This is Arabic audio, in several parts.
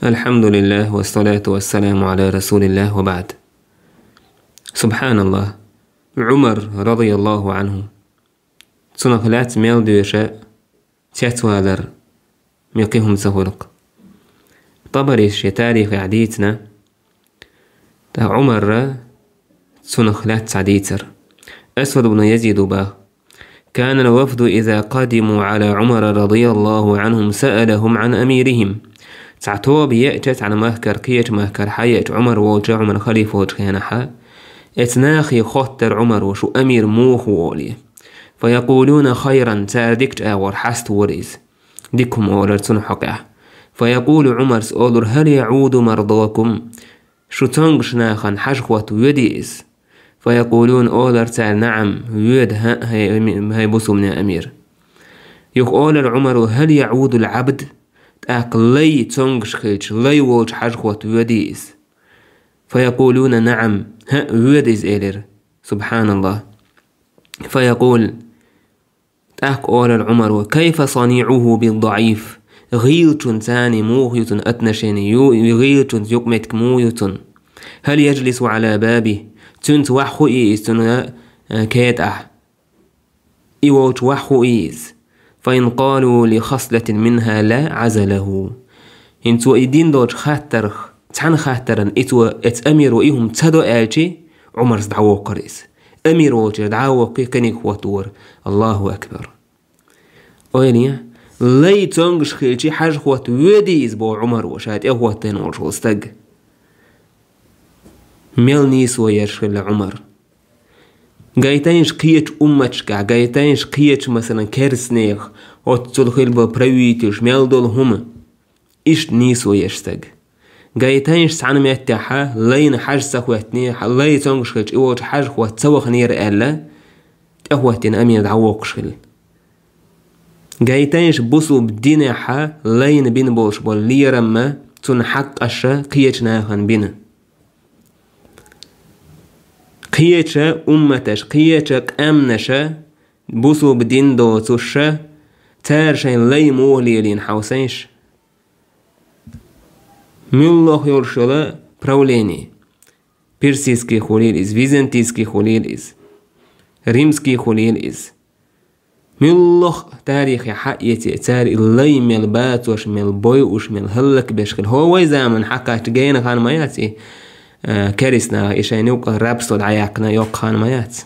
الحمد لله والصلاة والسلام على رسول الله وبعد. سبحان الله. عمر رضي الله عنه صنقلات ميل دوشة تيتوالر ميقيهم سهولق طبريش تاريخ عديتنا تا عمر صنقلات سعديتر أسود بن يزيد با كان الوفد إذا قدموا على عمر رضي الله عنهم سألهم عن أميرهم تعتو بيأتت عن مهكر كيت مهكر حيات عمر ووجه عمر خليفة وجهينها اتناخي خطر عمر وشو أمير موخ وولي فيقولون خيرا تاردكت أور حست وريز ديكم أولر تنحقع فيقول عمر سأولر هل يعود مرضاكم شو تنقش ناخن حشخوة يديز فيقولون أولر تال نعم يد هاي بصو من أمير يقول عمر هل يعود العبد أقلي تنقش خيش لي ووج حشخوة يديز فيقولون نعم ها يديز إلير سبحان الله فيقول أقول العمر وكيف صنيعه بالضعيف غيلتون تاني موهيتون أتنشيني غيلتون يقمتك مويتون هل يجلس على بابه تنت وحو إيز تن كيد إيوت وحو إيز فإن قالوا لخصلة منها لا عزله انتو إيدين دوج خاتر تحن خاترن إتو أمير وإيهم تدو آلتي عمر دعوه قريس أمير وجه دعوه كيكني خواتور الله أكبر وينيا لي تنقش خيلتي حاج خوات وديز بو عمر وشاد إخواتين ورشوستق ميلنيس ويرشل عمر قايتينش قيت أمتشكا قايتينش قيت مثلا كرسنيخ وتدخل ببرويتش ميلدول هم إيش نيس ويرشتق قايتينش سعنا ميتاحا لين حاج سخواتنيح لي تنقش خيلتي إيوات حاج خوات سوخ نير ألا إخواتين أمير دعوق شل قايتينش بوسو بدينيحا لين بين بولش بول ليرما تنحق أشا قيت ناخن بينا قيتشا أمتش قيتشك أمنشا بوسو بدين دو توشا تارشين لي موليلين حوسينش ميلوخ يورشلا براوليني بيرسيسكي خوليليز فيزنتيسكي خوليليز ريمسكي خوليليز ميلوخ تاريخي حقيتي تاري اللي ميل باتوش ميل بويوش ميل هلك بيشكل هو زمن حكاش جينا خان ماياتي كاريسنا إيشان يوقع رابستو دعياقنا يوقع خان مايات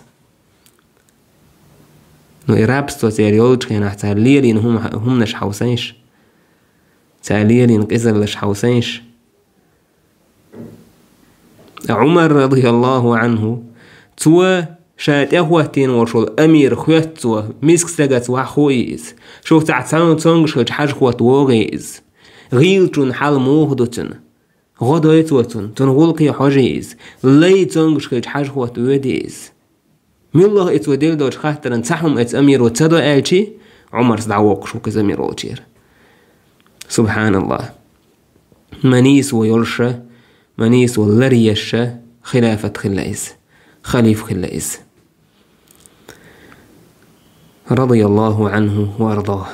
نو رابستو تاريولج كينا تارليلين هم نش حوسينش تارليلين قزل لش حوسينش عمر رضي الله عنه توا شايت إخواتين ورشول أمير خواتوا ميسك ساقات وحويز شوف تعتانو تنقش حاج خوات وغيز غيلتون حال موهدوتن غدايتوتن تنغلقي حاجيز لي تنقش حاج خوات وديز ميلله اتوديل دوش خاطرن تحهم ات أمير وتدو آلتي عمر سدعوق شو كز أمير وتير سبحان الله منيس ويرشة منيس واللريشة خلافة خلايز خليف خلايز رضي الله عنه وأرضاه.